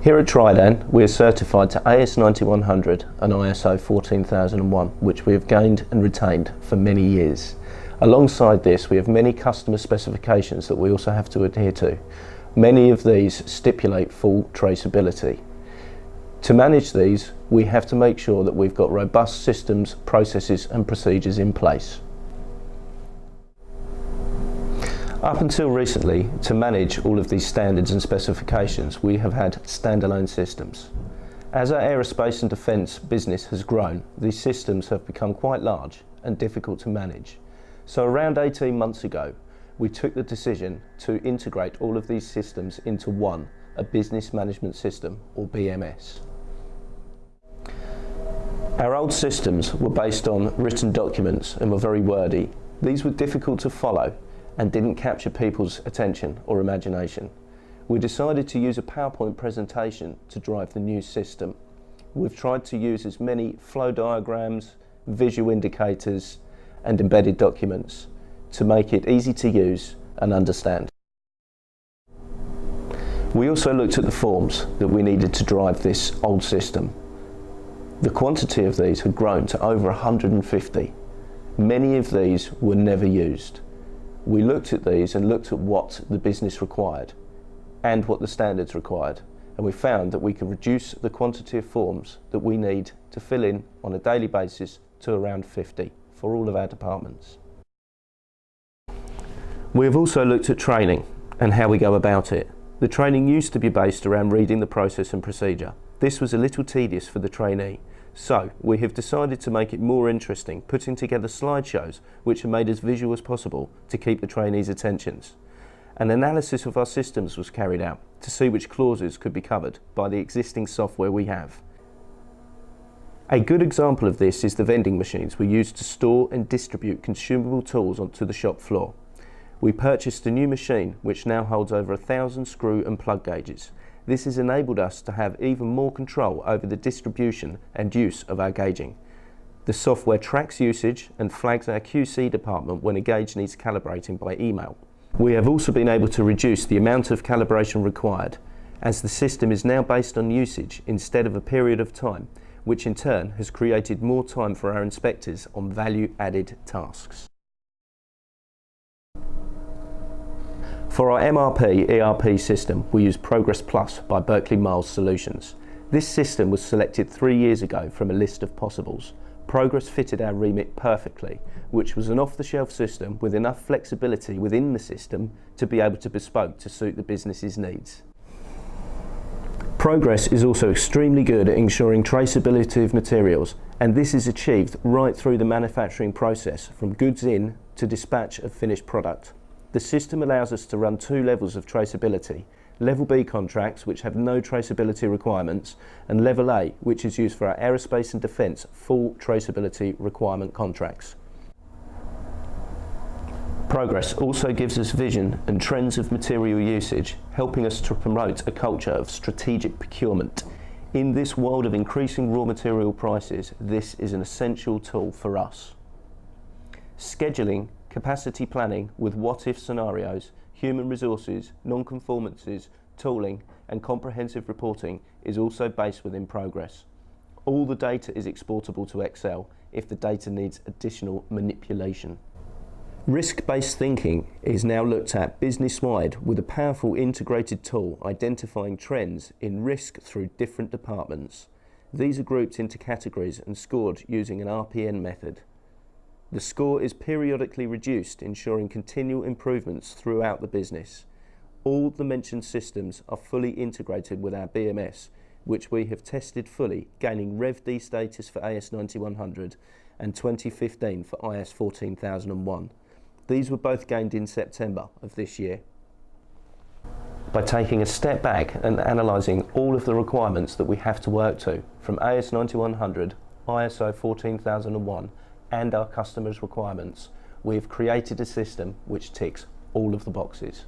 Here at Trident, we are certified to AS 9100 and ISO 14001, which we have gained and retained for many years. Alongside this, we have many customer specifications that we also have to adhere to. Many of these stipulate full traceability. To manage these, we have to make sure that we've got robust systems, processes and procedures in place. Up until recently, to manage all of these standards and specifications, we have had standalone systems. As our aerospace and defence business has grown, these systems have become quite large and difficult to manage. So around 18 months ago, we took the decision to integrate all of these systems into one, a business management system, or BMS. Our old systems were based on written documents and were very wordy. These were difficult to follow and didn't capture people's attention or imagination. We decided to use a PowerPoint presentation to drive the new system. We've tried to use as many flow diagrams, visual indicators and embedded documents to make it easy to use and understand. We also looked at the forms that we needed to drive this old system. The quantity of these had grown to over 150. Many of these were never used. We looked at these and looked at what the business required and what the standards required, and we found that we could reduce the quantity of forms that we need to fill in on a daily basis to around 50 for all of our departments. We have also looked at training and how we go about it. The training used to be based around reading the process and procedure. This was a little tedious for the trainee. So, we have decided to make it more interesting, putting together slideshows which are made as visual as possible to keep the trainees' attentions. An analysis of our systems was carried out to see which clauses could be covered by the existing software we have. A good example of this is the vending machines we use to store and distribute consumable tools onto the shop floor. We purchased a new machine which now holds over 1,000 screw and plug gauges. This has enabled us to have even more control over the distribution and use of our gauging. The software tracks usage and flags our QC department when a gauge needs calibrating by email. We have also been able to reduce the amount of calibration required, as the system is now based on usage instead of a period of time, which in turn has created more time for our inspectors on value-added tasks. For our MRP ERP system, we use Progress Plus by Berkeley Miles Solutions. This system was selected 3 years ago from a list of possibles. Progress fitted our remit perfectly, which was an off-the-shelf system with enough flexibility within the system to be able to bespoke to suit the business's needs. Progress is also extremely good at ensuring traceability of materials, and this is achieved right through the manufacturing process, from goods in to dispatch of finished product. The system allows us to run 2 levels of traceability: Level B contracts, which have no traceability requirements, and Level A, which is used for our aerospace and defence full traceability requirement contracts. Progress also gives us vision and trends of material usage, helping us to promote a culture of strategic procurement. In this world of increasing raw material prices, this is an essential tool for us. Scheduling, capacity planning with what-if scenarios, human resources, non-conformances, tooling and comprehensive reporting is also based within Progress. All the data is exportable to Excel if the data needs additional manipulation. Risk-based thinking is now looked at business-wide with a powerful integrated tool identifying trends in risk through different departments. These are grouped into categories and scored using an RPN method. The score is periodically reduced, ensuring continual improvements throughout the business. All the mentioned systems are fully integrated with our BMS, which we have tested fully, gaining Rev D status for AS 9100 and 2015 for IS 14001. These were both gained in September of this year. By taking a step back and analysing all of the requirements that we have to work to, from AS 9100, ISO 14001, and our customers' requirements, we have created a system which ticks all of the boxes.